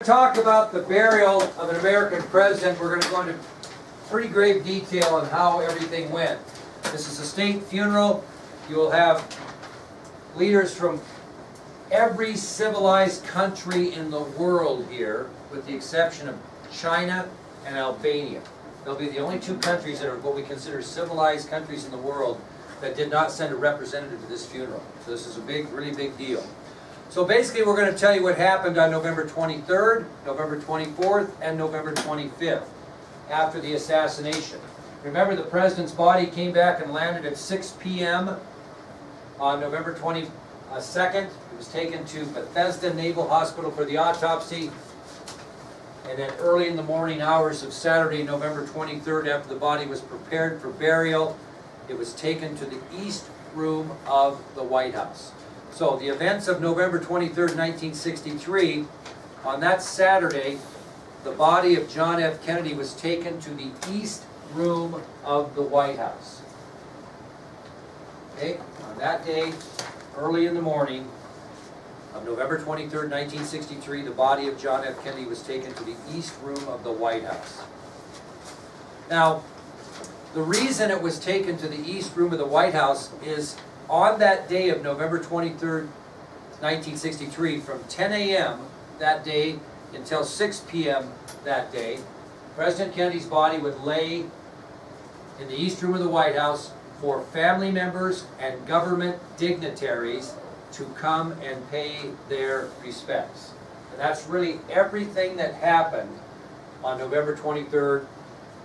Talk about the burial of an American president. We're going to go into pretty grave detail on how everything went. This is a state funeral. You will have leaders from every civilized country in the world here, with the exception of China and Albania. They'll be the only two countries that are what we consider civilized countries in the world that did not send a representative to this funeral. So this is a big, really big deal. So basically we're going to tell you what happened on November 23rd, November 24th, and November 25th after the assassination. Remember, the president's body came back and landed at 6 p.m. on November 22nd. It was taken to Bethesda Naval Hospital for the autopsy. And then early in the morning hours of Saturday, November 23rd, after the body was prepared for burial, it was taken to the East Room of the White House. So the events of November 23rd, 1963, on that Saturday, the body of John F. Kennedy was taken to the East Room of the White House. Okay, on that day, early in the morning of November 23rd, 1963, the body of John F. Kennedy was taken to the East Room of the White House. Now, the reason it was taken to the East Room of the White House is on that day of November 23rd, 1963, from 10 a.m. that day until 6 p.m. that day, President Kennedy's body would lay in the East Room of the White House for family members and government dignitaries to come and pay their respects. And that's really everything that happened on November 23rd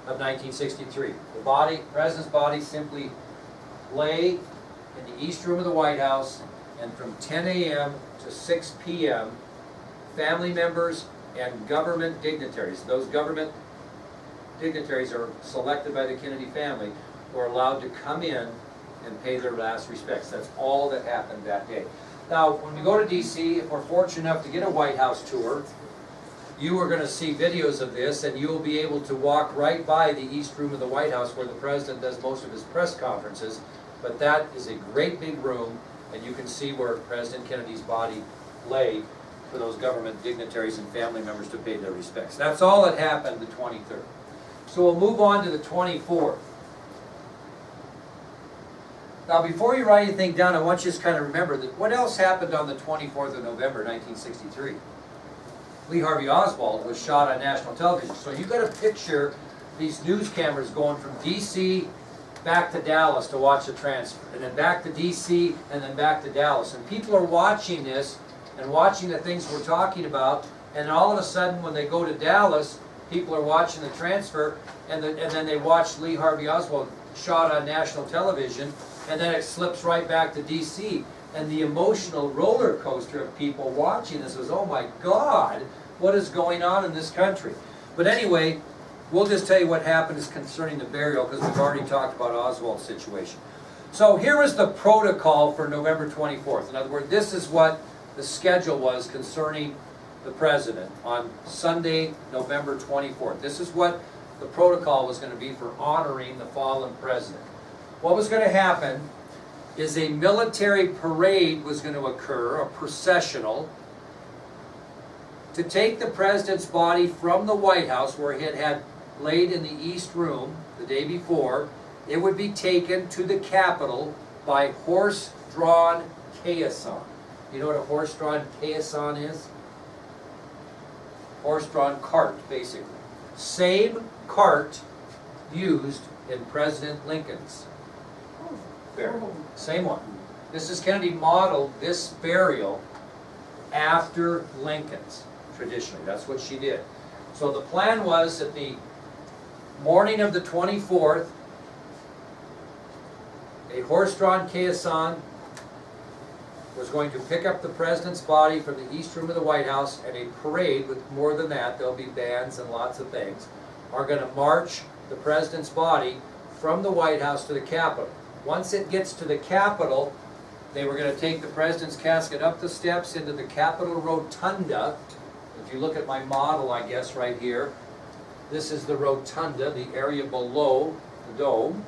of 1963. The body, President's body, simply lay in the East Room of the White House, and from 10 a.m. to 6 p.m., family members and government dignitaries, those government dignitaries are selected by the Kennedy family, were allowed to come in and pay their last respects. That's all that happened that day. Now, when we go to D.C., if we're fortunate enough to get a White House tour, you are going to see videos of this, and you'll be able to walk right by the East Room of the White House where the President does most of his press conferences. But that is a great big room, and you can see where President Kennedy's body lay for those government dignitaries and family members to pay their respects. That's all that happened the 23rd. So we'll move on to the 24th. Now, before you write anything down, I want you to kind of remember that what else happened on the 24th of November, 1963? Lee Harvey Oswald was shot on national television. So you've got to picture these news cameras going from D.C. back to Dallas to watch the transfer, and then back to D.C., and then back to Dallas. And people are watching this and watching the things we're talking about, and all of a sudden when they go to Dallas, people are watching the transfer, and then they watch Lee Harvey Oswald shot on national television, and then it slips right back to D.C. And the emotional roller coaster of people watching this was, oh my God, what is going on in this country? But anyway, we'll just tell you what happened is concerning the burial, because we've already talked about Oswald's situation. So here was the protocol for November 24th. In other words, this is what the schedule was concerning the president on Sunday, November 24th. This is what the protocol was going to be for honoring the fallen president. What was going to happen is a military parade was going to occur, a processional, to take the president's body from the White House, where he had laid in the East Room the day before. It would be taken to the Capitol by horse-drawn caisson. You know what a horse-drawn caisson is? Horse-drawn cart, basically. Same cart used in President Lincoln's burial. Same one. Mrs. Kennedy modeled this burial after Lincoln's, traditionally. That's what she did. So the plan was that the morning of the 24th, a horse-drawn caisson was going to pick up the president's body from the East Room of the White House, and a parade with more than that, there'll be bands and lots of things, are going to march the president's body from the White House to the Capitol. Once it gets to the Capitol, they were going to take the president's casket up the steps into the Capitol Rotunda. If you look at my model, I guess, right here, this is the rotunda, the area below the dome,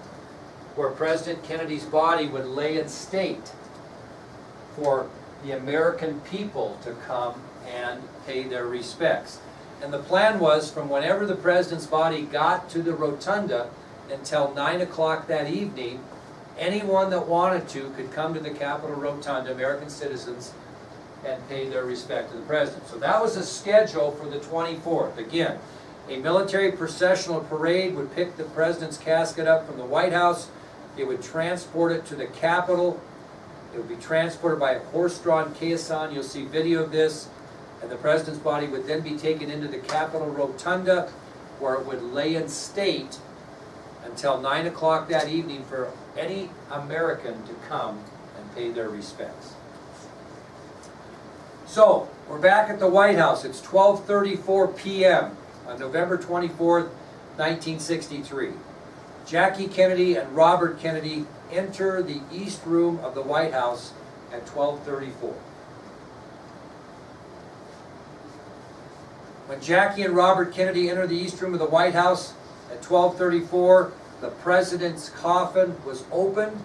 where President Kennedy's body would lay in state for the American people to come and pay their respects. And the plan was from whenever the president's body got to the rotunda until 9 o'clock that evening, anyone that wanted to could come to the Capitol Rotunda, American citizens, and pay their respect to the president. So that was a schedule for the 24th. Again, a military processional parade would pick the president's casket up from the White House. It would transport it to the Capitol. It would be transported by a horse-drawn caisson. You'll see video of this. And the president's body would then be taken into the Capitol Rotunda, where it would lay in state until 9 o'clock that evening for any American to come and pay their respects. So, we're back at the White House. It's 12:34 p.m. on November 24th, 1963. Jackie Kennedy and Robert Kennedy enter the East Room of the White House at 12:34. When Jackie and Robert Kennedy enter the East Room of the White House at 12:34, the president's coffin was opened,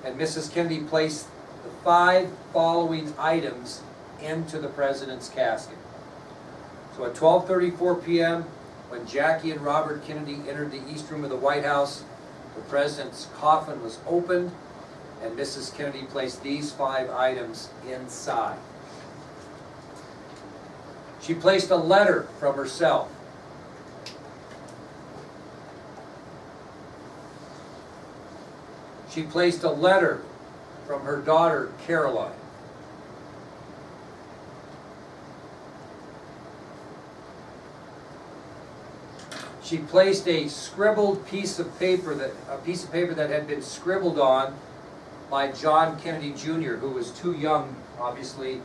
and Mrs. Kennedy placed the 5 following items into the president's casket. So at 12:34 p.m., when Jackie and Robert Kennedy entered the East Room of the White House, the president's coffin was opened, and Mrs. Kennedy placed these 5 items inside. She placed a letter from herself. She placed a letter from her daughter, Caroline. She placed a scribbled piece of paper that had been scribbled on by John Kennedy Jr., who was too young, obviously,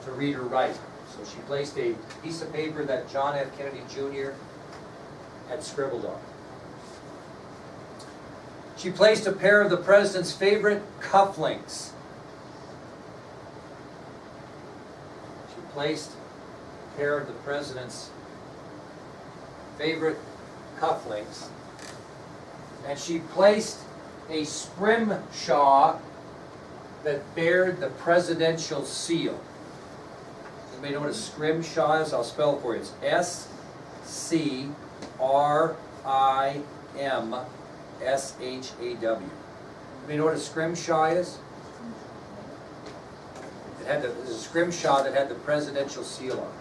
to read or write. So she placed a piece of paper that John F. Kennedy Jr. had scribbled on. She placed a pair of the president's favorite cufflinks. She placed a pair of the president's favorite cufflinks. And she placed a scrimshaw that bared the presidential seal. Anybody know what a scrimshaw is? I'll spell it for you. It's S-C-R-I-M-S-H-A-W. Anybody know what a scrimshaw is? It was a scrimshaw that had the presidential seal on it.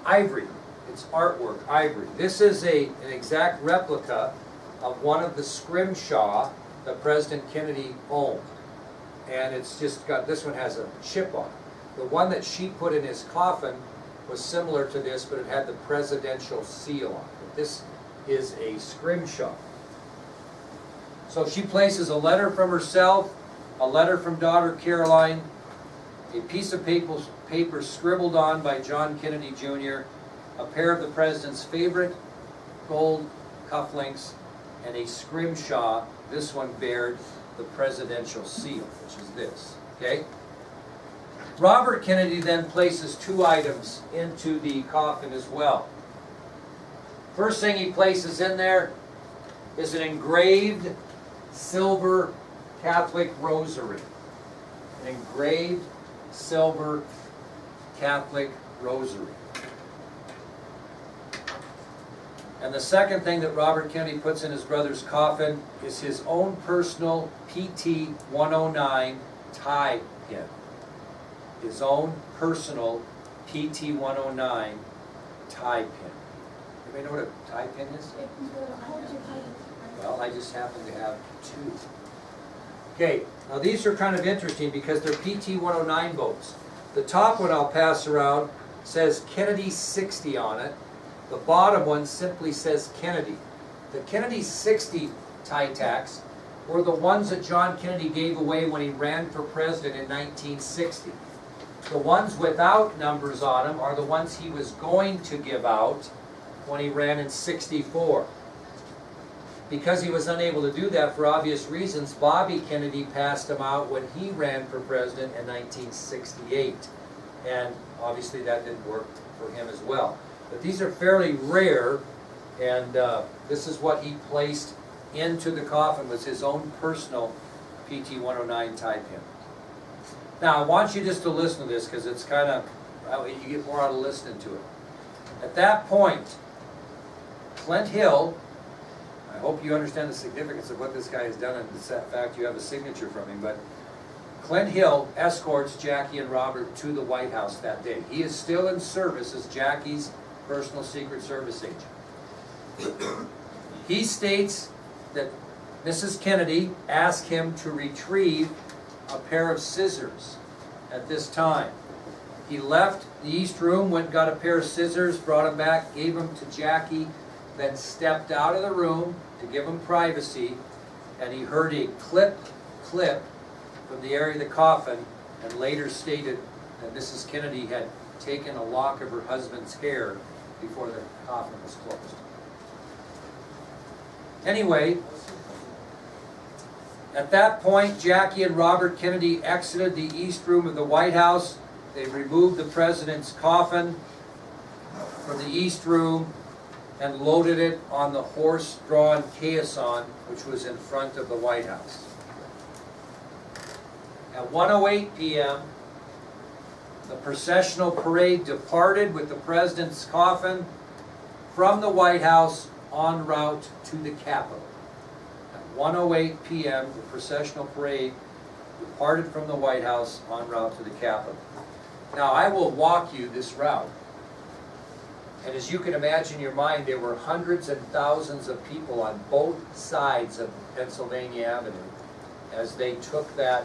Ivory. It's artwork, ivory. This is an exact replica of one of the scrimshaw that President Kennedy owned. And it's just got, this one has a chip on it. The one that she put in his coffin was similar to this, but it had the presidential seal on it. But this is a scrimshaw. So she places a letter from herself, a letter from daughter Caroline, a piece of paper scribbled on by John Kennedy Jr., a pair of the president's favorite gold cufflinks, and a scrimshaw. This one bared the presidential seal, which is this. Okay? Robert Kennedy then places 2 items into the coffin as well. First thing he places in there is an engraved silver Catholic rosary. An engraved silver Catholic rosary. And the second thing that Robert Kennedy puts in his brother's coffin is his own personal PT 109 tie pin. His own personal PT 109 tie pin. Anybody know what a tie pin is? Well, I just happen to have 2. Okay, now these are kind of interesting because they're PT 109 boats. The top one I'll pass around says Kennedy 60 on it. The bottom one simply says Kennedy. The Kennedy 60 tie tacks were the ones that John Kennedy gave away when he ran for president in 1960. The ones without numbers on them are the ones he was going to give out when he ran in 64. Because he was unable to do that for obvious reasons, Bobby Kennedy passed them out when he ran for president in 1968. And obviously that didn't work for him as well. But these are fairly rare, and this is what he placed into the coffin, was his own personal PT 109 tie pin. Now, I want you just to listen to this because it's kind of, you get more out of listening to it. At that point, Clint Hill, I hope you understand the significance of what this guy has done and the fact you have a signature from him, but Clint Hill escorts Jackie and Robert to the White House that day. He is still in service as Jackie's personal Secret Service agent. He states that Mrs. Kennedy asked him to retrieve a pair of scissors at this time. He left the East Room, went and got a pair of scissors, brought them back, gave them to Jackie, then stepped out of the room to give him privacy, and he heard a clip from the area of the coffin, and later stated that Mrs. Kennedy had taken a lock of her husband's hair before the coffin was closed. Anyway, at that point, Jackie and Robert Kennedy exited the East Room of the White House. They removed the president's coffin from the East Room and loaded it on the horse-drawn caisson, which was in front of the White House. At 1:08 p.m., the processional parade departed with the president's coffin from the White House en route to the Capitol. At 1:08 p.m., the processional parade departed from the White House en route to the Capitol. Now, I will walk you this route. And as you can imagine in your mind, there were hundreds and thousands of people on both sides of Pennsylvania Avenue as they took the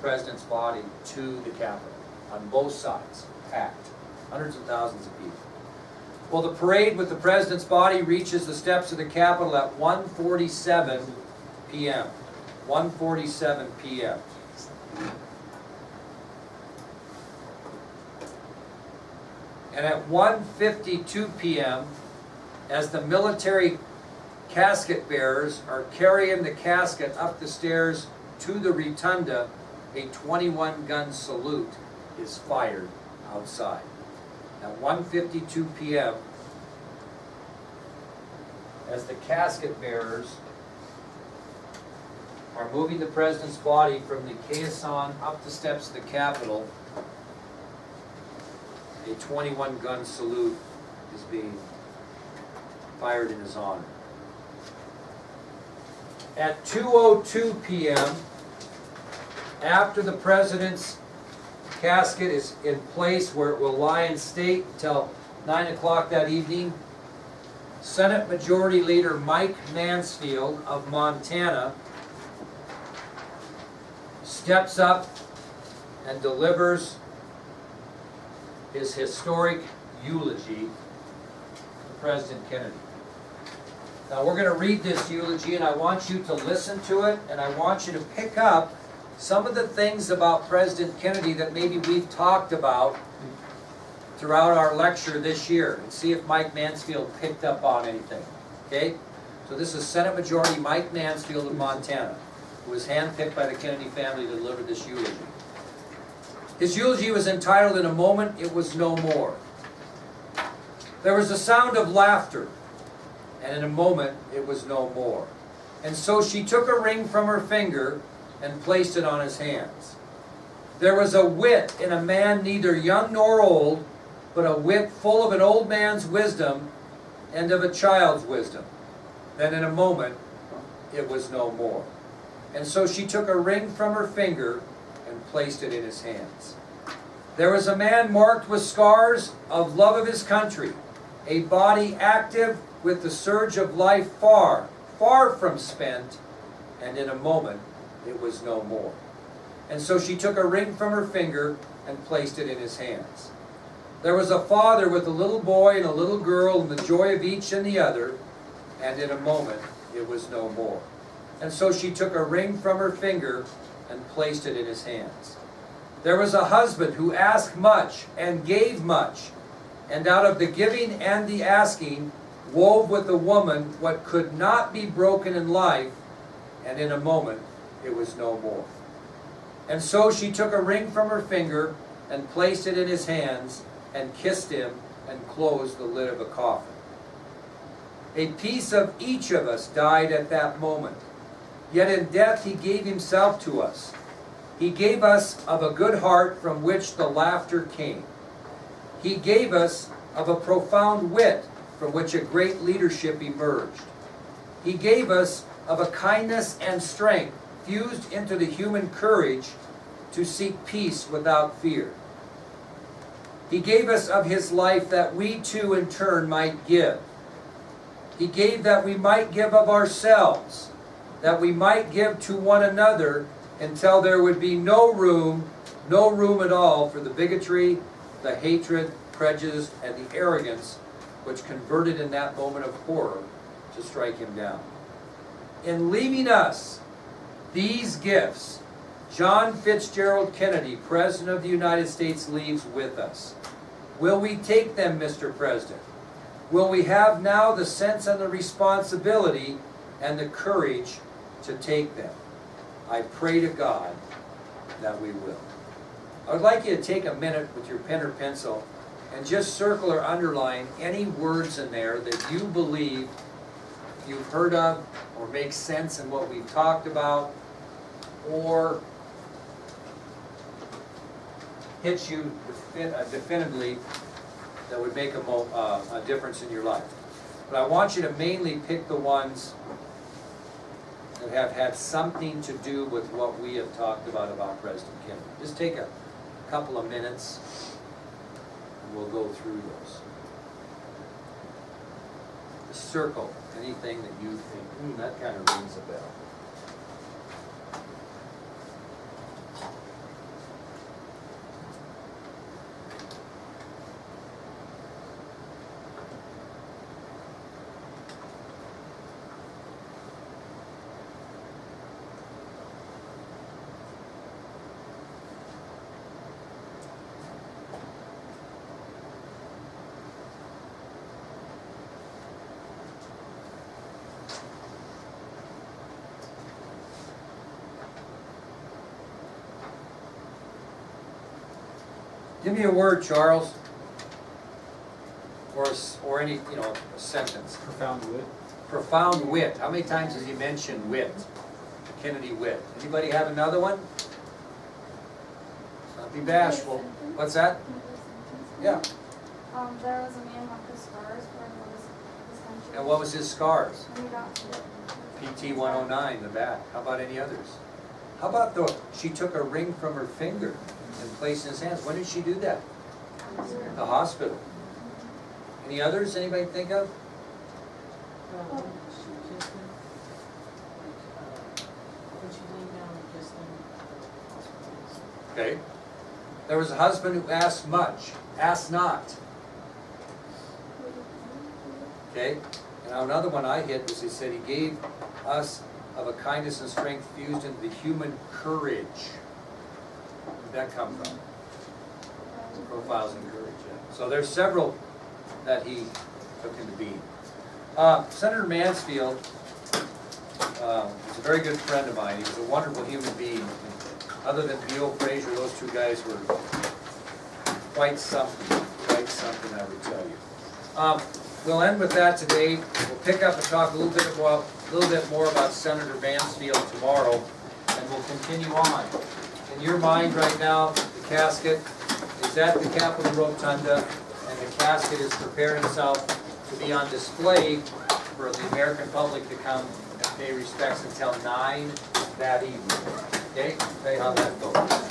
president's body to the Capitol. On both sides, packed. Hundreds of thousands of people. Well, the parade with the president's body reaches the steps of the Capitol at 1:47 p.m. 1:47 p.m. And at 1:52 p.m., as the military casket bearers are carrying the casket up the stairs to the rotunda, a 21-gun salute is fired outside. At 1:52 p.m., as the casket bearers are moving the president's body from the caisson up the steps of the Capitol, a 21-gun salute is being fired in his honor. At 2:02 p.m., after the president's casket is in place where it will lie in state until 9 o'clock that evening, Senate Majority Leader Mike Mansfield of Montana steps up and delivers his historic eulogy to President Kennedy. Now we're going to read this eulogy, and I want you to listen to it, and I want you to pick up some of the things about President Kennedy that maybe we've talked about throughout our lecture this year, and see if Mike Mansfield picked up on anything. Okay? So this is Senate Majority Mike Mansfield of Montana, who was handpicked by the Kennedy family to deliver this eulogy. His eulogy was entitled, "In a Moment It Was No More." There was a sound of laughter, and in a moment it was no more. And so she took a ring from her finger and placed it on his hands. There was a wit in a man neither young nor old, but a wit full of an old man's wisdom and of a child's wisdom. Then in a moment it was no more. And so she took a ring from her finger and placed it in his hands. There was a man marked with scars of love of his country, a body active with the surge of life far, far from spent, and in a moment it was no more. And so she took a ring from her finger and placed it in his hands. There was a father with a little boy and a little girl, and the joy of each and the other, and in a moment it was no more. And so she took a ring from her finger and placed it in his hands. There was a husband who asked much and gave much, and out of the giving and the asking wove with the woman what could not be broken in life, and in a moment it was no more. And so she took a ring from her finger and placed it in his hands and kissed him and closed the lid of a coffin. A piece of each of us died at that moment, yet in death he gave himself to us. He gave us of a good heart from which the laughter came. He gave us of a profound wit from which a great leadership emerged. He gave us of a kindness and strength fused into the human courage to seek peace without fear. He gave us of his life that we too in turn might give. He gave that we might give of ourselves, that we might give to one another until there would be no room at all for the bigotry, the hatred, prejudice, and the arrogance which converted in that moment of horror to strike him down. In leaving us these gifts, John Fitzgerald Kennedy, President of the United States, leaves with us. Will we take them, Mr. President? Will we have now the sense and the responsibility and the courage to take them? I pray to God that we will. I would like you to take a minute with your pen or pencil and just circle or underline any words in there that you believe you've heard of or make sense in what we've talked about or hits you definitively that would make a difference in your life. But I want you to mainly pick the ones that have had something to do with what we have talked about President Kennedy. Just take a couple of minutes and we'll go through those. Just circle anything that you think, that kind of rings a bell. Give me a word, Charles, or any, a sentence. Profound wit. Profound wit. How many times does he mention wit? Kennedy wit. Anybody have another one? Don't be bashful. What's that? Yeah. There was a man with scars for his country. And what was his scars? When he got to PT 109, the back. How about any others? How about she took a ring from her finger and placed in his hands? When did she do that? The hospital. Any others anybody think of? When she laid down and kissed him. Okay. There was a husband who asked much, asked not. Okay. And now another one I hit was he said he gave us of a kindness and strength fused into the human courage. Where did that come from? Profiles in courage, yeah. So there's several that he took into being. Senator Mansfield was a very good friend of mine. He was a wonderful human being. Other than Beale Frazier, those two guys were quite something, I would tell you. We'll end with that today. We'll pick up and talk a little bit more about Senator Mansfield tomorrow, and we'll continue on. In your mind right now, the casket is at the Capitol Rotunda, and the casket is preparing itself to be on display for the American public to come and pay respects until 9 that evening. Okay? Tell you how that goes.